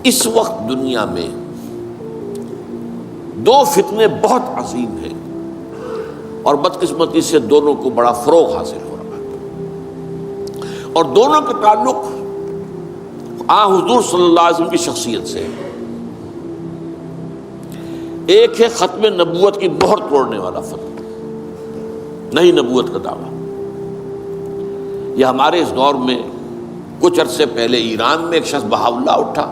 اس وقت دنیا میں دو فتنے بہت عظیم ہیں اور بدقسمتی سے دونوں کو بڑا فروغ حاصل ہو رہا ہے، اور دونوں کا تعلق حضور صلی اللہ علیہ وسلم کی شخصیت سے۔ ایک ہے ختم نبوت کی مہر توڑنے والا فتنہ، نئی نبوت کا دعویٰ۔ یہ ہمارے اس دور میں کچھ عرصے پہلے ایران میں ایک شخص بہاء اللہ اٹھا،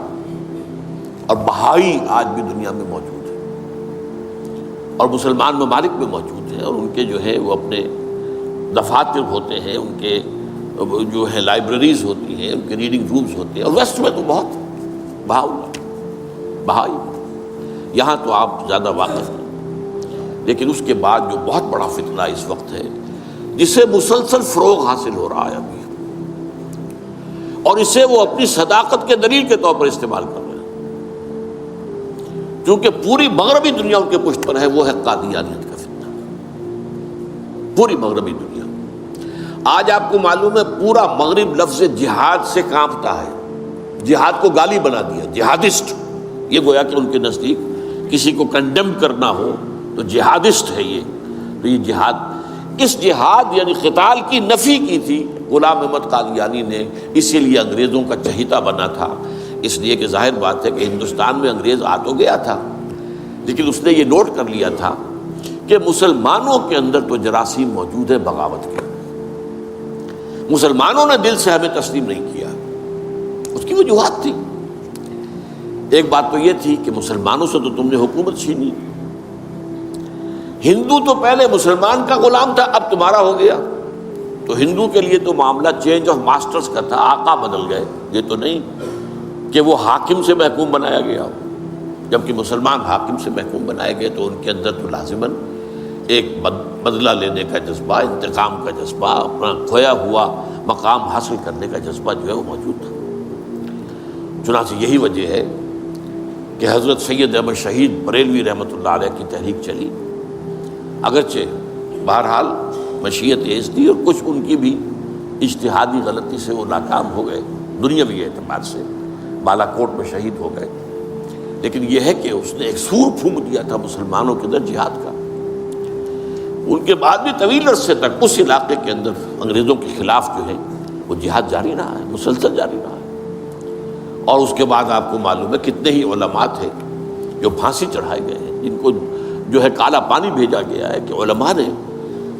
اور بہائی آج بھی دنیا میں موجود ہے اور مسلمان ممالک میں موجود ہیں، اور ان کے جو ہے وہ اپنے دفاتر ہوتے ہیں، ان کے جو ہے لائبریریز ہوتی ہیں، ان کے ریڈنگ رومز ہوتے ہیں، اور ویسٹ میں تو بہت بہاء اللہ بہائی، یہاں تو آپ زیادہ واقف ہیں۔ لیکن اس کے بعد جو بہت بڑا فتنہ اس وقت ہے، جسے مسلسل فروغ حاصل ہو رہا ہے ابھی، اور اسے وہ اپنی صداقت کے دلیل کے طور پر استعمال کر رہے ہیں، کیونکہ پوری مغربی دنیا ان کے پشت پر ہے، وہ ہے قادیانیت کا فتنہ۔ پوری مغربی دنیا، آج آپ کو معلوم ہے پورا مغرب لفظ جہاد سے کانپتا ہے، جہاد کو گالی بنا دیا، جہادسٹ۔ یہ گویا کہ ان کے نزدیک کسی کو کنڈیم کرنا ہو تو جہادسٹ ہے یہ۔ تو یہ جہاد، اس جہاد یعنی قتال کی نفی کی تھی غلام احمد قادیانی نے، اسی لیے انگریزوں کا چہیتا بنا تھا، اس لیے کہ ظاہر بات ہے کہ ہندوستان میں انگریز آ تو گیا تھا، لیکن اس نے یہ نوٹ کر لیا تھا کہ مسلمانوں کے اندر تو جراثیم موجود ہے بغاوت کے، مسلمانوں نے دل سے ہمیں تسلیم نہیں کیا۔ اس کی وجوہات تھی، ایک بات تو یہ تھی کہ مسلمانوں سے تو تم نے حکومت چھینی، ہندو تو پہلے مسلمان کا غلام تھا، اب تمہارا ہو گیا، تو ہندو کے لیے تو معاملہ چینج آف ماسٹرز کا تھا، آقا بدل گئے، یہ تو نہیں کہ وہ حاکم سے محکوم بنایا گیا ہو، جبکہ مسلمان حاکم سے محکوم بنائے گئے تو ان کے اندر تو لازماً ایک بدلہ لینے کا جذبہ، انتقام کا جذبہ، اپنا کھویا ہوا مقام حاصل کرنے کا جذبہ جو ہے وہ موجود تھا۔ چنانچہ یہی وجہ ہے کہ حضرت سید احمد شہید بریلوی رحمۃ اللہ علیہ کی تحریک چلی، اگرچہ بہرحال مشیت ایز تھی اور کچھ ان کی بھی اجتہادی غلطی سے وہ ناکام ہو گئے، دنیاوی اعتبار سے بالا کوٹ میں شہید ہو گئے، لیکن یہ ہے کہ اس نے ایک سور پھونک دیا تھا مسلمانوں کے اندر جہاد کا۔ ان کے بعد بھی طویل عرصے تک اس علاقے کے اندر انگریزوں کے خلاف جو ہے وہ جہاد جاری رہا ہے، مسلسل جاری رہا ہے، اور اس کے بعد آپ کو معلوم ہے کتنے ہی علماء تھے جو پھانسی چڑھائے گئے ہیں، جن کو جو ہے کالا پانی بھیجا گیا ہے کہ علماء نے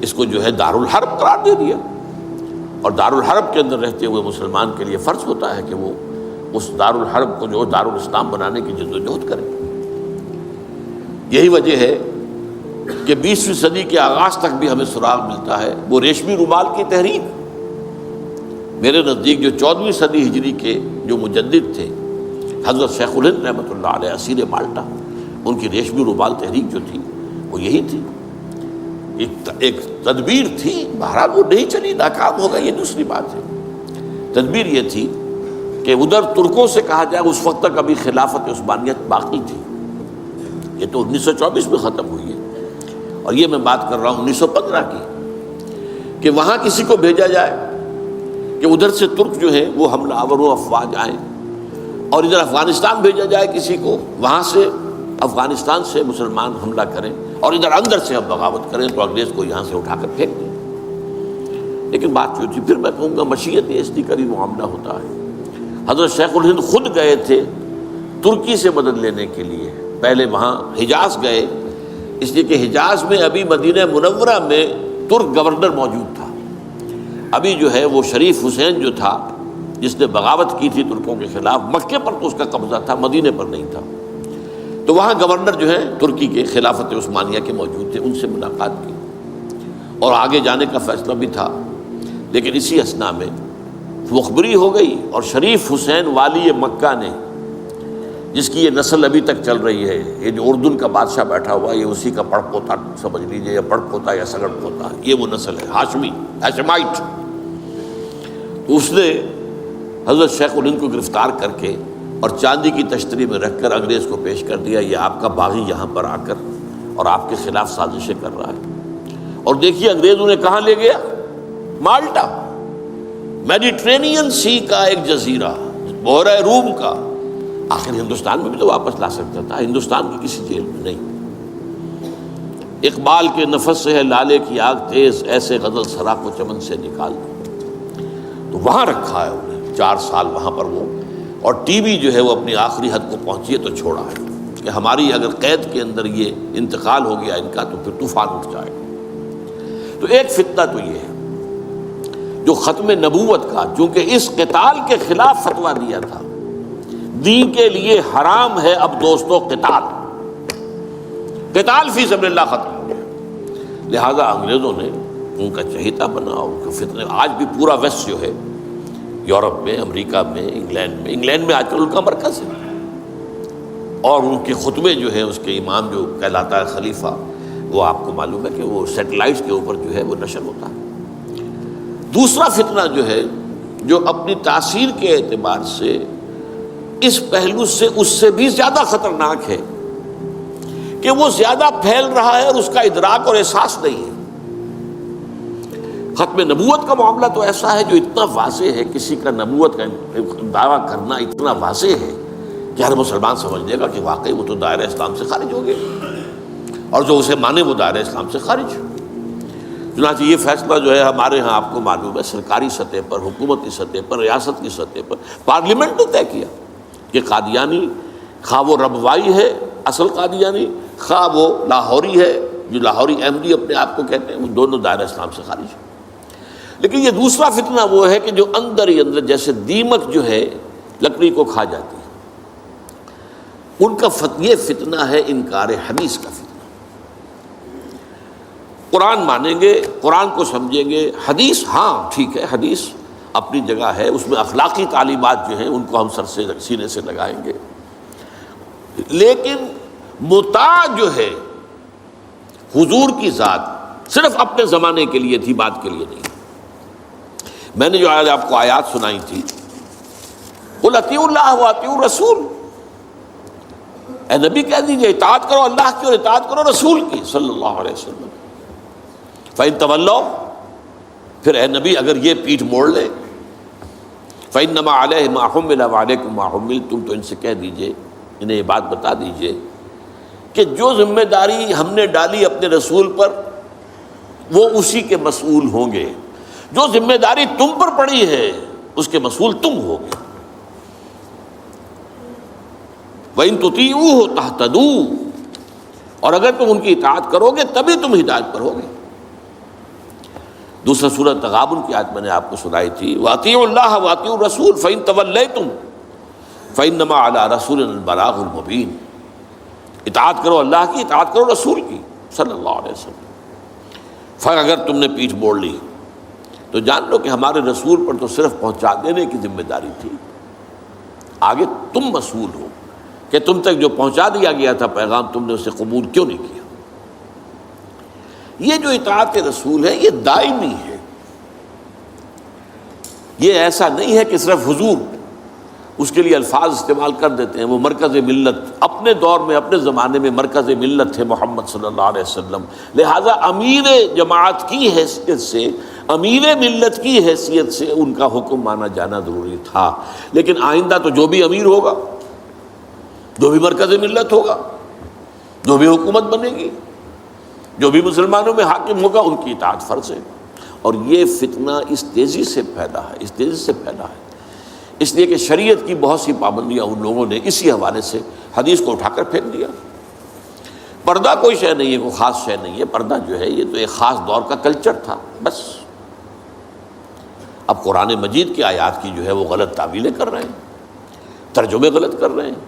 اس کو جو ہے دارالحرب قرار دے دیا، اور دارالحرب کے اندر رہتے ہوئے مسلمان کے لیے فرض ہوتا ہے کہ وہ اس دارالحرب کو جو دارالاسلام بنانے کی جدوجہد کرے۔ یہی وجہ ہے کہ 20ویں صدی کے آغاز تک بھی ہمیں سراغ ملتا ہے وہ ریشمی رومال کی تحریک۔ میرے نزدیک جو 14ویں صدی ہجری کے جو مجدد تھے حضرت شیخ الہند رحمۃ اللہ علیہ اسیر مالٹا، ان کی ریشمی رومال تحریک جو تھی وہ یہی تھی، ایک تدبیر تھی، بہرحال وہ نہیں چلی، ناکام ہو گئی، یہ دوسری بات ہے۔ تدبیر یہ تھی کہ ادھر ترکوں سے کہا جائے اس وقت تک ابھی خلافت عثمانیت باقی تھی، یہ تو 1924 میں ختم ہوئی ہے، اور یہ میں بات کر رہا ہوں 1915 کی، کہ وہاں کسی کو بھیجا جائے کہ ادھر سے ترک جو ہے وہ حملہ آور و افواج آئیں، اور ادھر افغانستان بھیجا جائے کسی کو، وہاں سے افغانستان سے مسلمان حملہ کریں اور ادھر اندر سے ہم بغاوت کریں تو انگریز کو یہاں سے اٹھا کر پھینک دیں۔ لیکن بات جو تھی، پھر میں کہوں گا مشیت ایسدی کا بھی معاملہ ہوتا ہے۔ حضرت شیخ الہند خود گئے تھے ترکی سے مدد لینے کے لیے، پہلے وہاں حجاز گئے، اس لیے کہ حجاز میں ابھی مدینہ منورہ میں ترک گورنر موجود تھا، ابھی جو ہے وہ شریف حسین جو تھا جس نے بغاوت کی تھی ترکوں کے خلاف، مکے پر تو اس کا قبضہ تھا، مدینے پر نہیں تھا، تو وہاں گورنر جو ہے ترکی کے خلافت عثمانیہ کے موجود تھے، ان سے ملاقات کی اور آگے جانے کا فیصلہ بھی تھا۔ لیکن اسی اثناء میں مخبری ہو گئی، اور شریف حسین والی مکہ نے، جس کی یہ نسل ابھی تک چل رہی ہے، یہ جو اردن کا بادشاہ بیٹھا ہوا ہے، یہ اسی کا پڑ پوتا سمجھ لیجیے، یا پڑ پوتا یا سگڑ پوتا، یہ وہ نسل ہے ہاشمی، ہاشمائٹ۔ تو اس نے حضرت شیخ الہند کو گرفتار کر کے اور چاندی کی تشتری میں رکھ کر انگریز کو پیش کر دیا، یہ آپ کا باغی یہاں پر آ کر اور آپ کے خلاف سازشیں کر رہا ہے۔ اور دیکھیے انگریز انہیں کہاں لے گیا، مالٹا، میڈیٹرینین سی کا ایک جزیرہ، بحیرہ روم کا، آخر ہندوستان میں بھی تو واپس لا سکتا تھا، ہندوستان کی کسی جیل میں نہیں۔ اقبال کے نفس سے ہے لالے کی آگ تیز، ایسے غزل سرا کو چمن سے نکال دو، تو وہاں رکھا ہے انہیں 4 سال وہاں پر وہ، اور ٹی وی جو ہے وہ اپنی آخری حد کو پہنچی ہے تو چھوڑا ہے کہ ہماری اگر قید کے اندر یہ انتقال ہو گیا ان کا تو پھر طوفان اٹھ جائے گا۔ تو ایک فتنہ تو یہ ہے جو ختم نبوت کا، چونکہ اس قتال کے خلاف فتویٰ دیا تھا، دین کے لیے حرام ہے اب دوستو قتال، قتال فی سبیل اللہ ختم ہو گیا، لہذا انگریزوں نے ان کا چہیتا بنا، ان کا فتنہ۔ آج بھی پورا ویسٹ جو ہے، یورپ میں، امریکہ میں، انگلینڈ میں آج کل ان کا مرکز ہے، اور ان کے خطبے جو ہیں اس کے امام جو کہلاتا ہے خلیفہ، وہ آپ کو معلوم ہے کہ وہ سیٹلائٹس کے اوپر جو ہے وہ نشر ہوتا ہے۔ دوسرا فتنہ جو ہے جو اپنی تاثیر کے اعتبار سے اس پہلو سے اس سے بھی زیادہ خطرناک ہے کہ وہ زیادہ پھیل رہا ہے اور اس کا ادراک اور احساس نہیں ہے۔ ختم نبوت کا معاملہ تو ایسا ہے جو اتنا واضح ہے، کسی کا نبوت کا دعویٰ کرنا اتنا واضح ہے کہ ہر مسلمان سمجھ لے گا کہ واقعی وہ تو دائرہ اسلام سے خارج ہو گئے، اور جو اسے مانے وہ دائرہ اسلام سے خارج۔ چنانچہ یہ فیصلہ جو ہے ہمارے ہاں آپ کو معلوم ہے سرکاری سطح پر، حکومتی سطح پر، ریاست کی سطح پر، پارلیمنٹ نے طے کیا کہ قادیانی خواہ وہ ربوائی ہے اصل قادیانی، خواہ وہ لاہوری ہے جو لاہوری احمدی اپنے آپ کو کہتے ہیں، وہ دونوں دائرہ اسلام سے خارج ہیں۔ لیکن یہ دوسرا فتنہ وہ ہے کہ جو اندر ہی اندر جیسے دیمک جو ہے لکڑی کو کھا جاتی ہے، ان کا یہ فتنہ ہے انکار حدیث کا فتنہ۔ قرآن مانیں گے، قرآن کو سمجھیں گے، حدیث ہاں ٹھیک ہے، حدیث اپنی جگہ ہے، اس میں اخلاقی تعلیمات جو ہیں ان کو ہم سر سے سینے سے لگائیں گے، لیکن مطاع جو ہے حضور کی ذات صرف اپنے زمانے کے لیے تھی، بات کے لیے نہیں۔ میں نے جو آج آپ کو آیات سنائی تھی، قل اطیعوا اللہ واطیعوا الرسول، اے نبی کہہ دیجئے اطاعت کرو اللہ کی اور اطاعت کرو رسول کی صلی اللہ علیہ وسلم۔ فَإِن تَوَلَّوْا، پھر اے نبی اگر یہ پیٹھ موڑ لے، فَإِنَّمَا عَلَيْهِ مَا حُمِّلَ وَعَلَيْكُمْ مَا حُمِّلْتُمْ، تو ان سے کہہ دیجئے، انہیں یہ بات بتا دیجئے کہ جو ذمہ داری ہم نے ڈالی اپنے رسول پر وہ اسی کے مسئول ہوں گے، جو ذمہ داری تم پر پڑی ہے اس کے مسئول تم ہوگے۔ وَإِن تُطِيعُوهُ تَهْتَدُوا، اور اگر تم ان کی اطاعت کرو گے تبھی تم ہدایت پر ہوگے۔ دوسرا سورۃ تغابن کی آیت میں نے آپ کو سنائی تھی، وَأَطِيعُوا اللَّهَ وَأَطِيعُوا الرَّسُولَ فَإِن تَوَلَّيْتُمْ فَإِنَّمَا عَلَىٰ رَسُولِنَا الْبَلَاغُ الْمُبِينُ، اطاعت کرو اللہ کی، اطاعت کرو رسول کی صلی اللہ علیہ وسلم۔ پھر اگر تم نے پیٹھ موڑ لی تو جان لو کہ ہمارے رسول پر تو صرف پہنچا دینے کی ذمہ داری تھی، آگے تم مسئول ہو کہ تم تک جو پہنچا دیا گیا تھا پیغام تم نے اسے قبول کیوں نہیں کیا۔ یہ جو اطاعت رسول ہے یہ دائمی ہے، یہ ایسا نہیں ہے کہ صرف حضور اس کے لیے الفاظ استعمال کر دیتے ہیں۔ وہ مرکز ملت اپنے دور میں اپنے زمانے میں مرکز ملت تھے محمد صلی اللہ علیہ وسلم، لہٰذا امیر جماعت کی حیثیت سے، امیر ملت کی حیثیت سے ان کا حکم مانا جانا ضروری تھا۔ لیکن آئندہ تو جو بھی امیر ہوگا، جو بھی مرکز ملت ہوگا، جو بھی حکومت بنے گی، جو بھی مسلمانوں میں حاکم ہوگا، ان کی اطاعت فرض ہے۔ اور یہ فتنہ اس تیزی سے پھیلا ہے، اس تیزی سے پھیلا ہے، اس لیے کہ شریعت کی بہت سی پابندیاں ان لوگوں نے اسی حوالے سے حدیث کو اٹھا کر پھینک دیا۔ پردہ کوئی شے نہیں ہے، کوئی خاص شے نہیں ہے، پردہ جو ہے یہ تو ایک خاص دور کا کلچر تھا بس۔ اب قرآن مجید کی آیات کی جو ہے وہ غلط تعویلیں کر رہے ہیں، ترجمے غلط کر رہے ہیں۔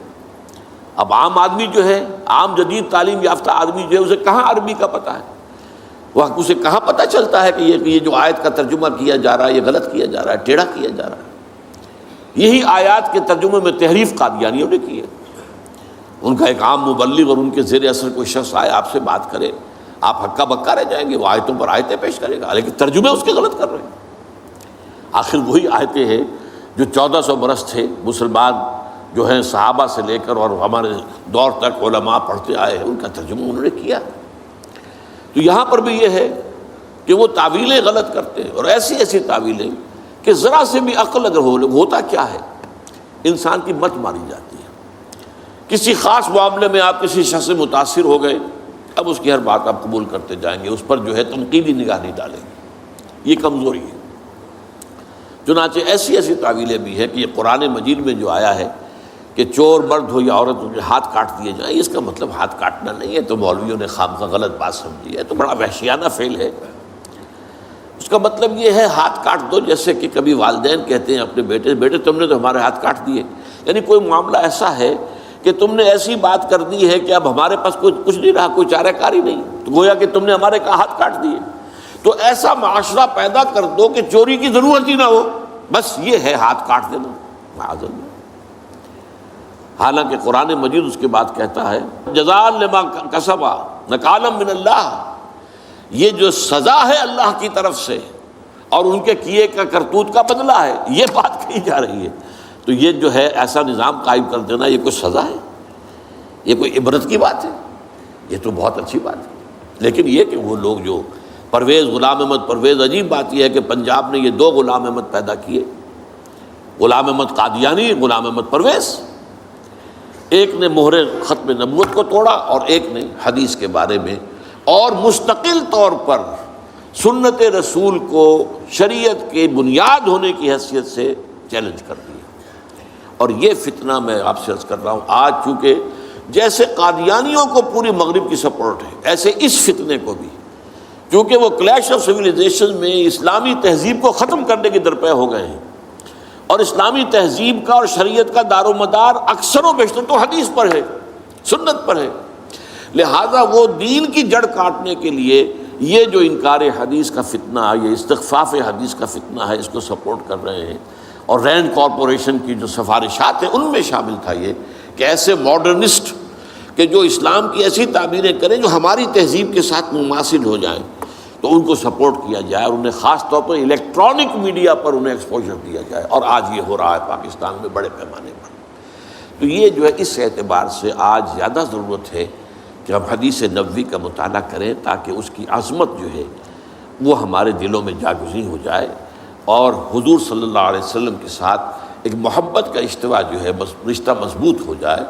اب عام آدمی جو ہے، عام جدید تعلیم یافتہ آدمی جو ہے، اسے کہاں عربی کا پتہ ہے، وہ اسے کہاں پتہ چلتا ہے کہ یہ جو آیت کا ترجمہ کیا جا رہا ہے یہ غلط کیا جا رہا ہے، ٹیڑھا کیا جا رہا ہے۔ یہی آیات کے ترجمے میں تحریف قادیانیوں نے کی ہے۔ ان کا ایک عام مبلغ اور ان کے زیر اثر کوئی شخص آئے آپ سے بات کرے، آپ ہکا بکا رہ جائیں گے، وہ آیتوں پر آیتیں پیش کرے گا لیکن ترجمے اس کے غلط کر رہے ہیں۔ آخر وہی آیتیں ہیں جو 1400 برس تھے مسلمان جو ہیں صحابہ سے لے کر اور ہمارے دور تک علماء پڑھتے آئے ہیں، ان کا ترجمہ انہوں نے کیا۔ تو یہاں پر بھی یہ ہے کہ وہ تعویلیں غلط کرتے ہیں، اور ایسی ایسی تعویلیں کہ ذرا سے بھی عقل اگر ہوتا کیا ہے، انسان کی مت ماری جاتی ہے۔ کسی خاص معاملے میں آپ کسی شخص سے متاثر ہو گئے، اب اس کی ہر بات آپ قبول کرتے جائیں گے، اس پر جو ہے تنقیدی نگاہ نہیں ڈالیں گے، یہ کمزوری ہے۔ چنانچہ ایسی ایسی تعویلیں بھی ہیں کہ یہ قرآن مجید میں جو آیا ہے کہ چور مرد ہو یا عورت ہو ہاتھ کاٹ دیے جائیں، اس کا مطلب ہاتھ کاٹنا نہیں ہے، تو مولویوں نے خامخواہ غلط بات سمجھی ہے، تو بڑا وحشیانہ فعل ہے۔ اس کا مطلب یہ ہے ہاتھ کاٹ دو، جیسے کہ کبھی والدین کہتے ہیں اپنے بیٹے تم نے تو ہمارے ہاتھ کاٹ دیے، یعنی کوئی معاملہ ایسا ہے کہ تم نے ایسی بات کر دی ہے کہ اب ہمارے پاس کچھ نہیں رہا، کوئی چارہ کاری نہیں، تو گویا کہ تم نے ہمارے ہاتھ کاٹ دیے۔ تو ایسا معاشرہ پیدا کر دو کہ چوری کی ضرورت ہی نہ ہو، بس یہ ہے ہاتھ کاٹ دینا، معاذ اللہ۔ حالانکہ قرآن مجید اس کے بعد کہتا ہے جزاء لما کسبا نکالا من اللہ، یہ جو سزا ہے اللہ کی طرف سے اور ان کے کیے کا کرتوت کا بدلہ ہے، یہ بات کہی جا رہی ہے۔ تو یہ جو ہے ایسا نظام قائم کر دینا، یہ کوئی سزا ہے؟ یہ کوئی عبرت کی بات ہے؟ یہ تو بہت اچھی بات ہے۔ لیکن یہ کہ وہ لوگ جو پرویز غلام احمد پرویز، عجیب بات یہ ہے کہ پنجاب نے یہ دو غلام احمد پیدا کیے، غلام احمد قادیانی، غلام احمد پرویز۔ ایک نے مہر ختم نبوت کو توڑا اور ایک نے حدیث کے بارے میں اور مستقل طور پر سنت رسول کو شریعت کے بنیاد ہونے کی حیثیت سے چیلنج کر دیا۔ اور یہ فتنہ میں آپ سے عرض کر رہا ہوں، آج چونکہ جیسے قادیانیوں کو پوری مغرب کی سپورٹ ہے، ایسے اس فتنے کو بھی، کیونکہ وہ کلیش آف سویلائزیشن میں اسلامی تہذیب کو ختم کرنے کے درپے ہو گئے ہیں، اور اسلامی تہذیب کا اور شریعت کا دار و مدار اکثر و بیشتر تو حدیث پر ہے، سنت پر ہے، لہذا وہ دین کی جڑ کاٹنے کے لیے یہ جو انکار حدیث کا فتنہ، یہ استخفاف حدیث کا فتنہ ہے، اس کو سپورٹ کر رہے ہیں۔ اور رینڈ کارپوریشن کی جو سفارشات ہیں ان میں شامل تھا یہ کہ ایسے ماڈرنسٹ کہ جو اسلام کی ایسی تعبیریں کریں جو ہماری تہذیب کے ساتھ مماثل ہو جائیں، تو ان کو سپورٹ کیا جائے، اور انہیں خاص طور پر الیکٹرانک میڈیا پر انہیں ایکسپوجر دیا جائے، اور آج یہ ہو رہا ہے پاکستان میں بڑے پیمانے پر۔ تو یہ جو ہے اس اعتبار سے آج زیادہ ضرورت ہے کہ ہم حدیث نبوی کا مطالعہ کریں، تاکہ اس کی عظمت جو ہے وہ ہمارے دلوں میں جاگزیں ہو جائے، اور حضور صلی اللہ علیہ وسلم کے ساتھ ایک محبت کا اشتوا جو ہے رشتہ مضبوط ہو جائے۔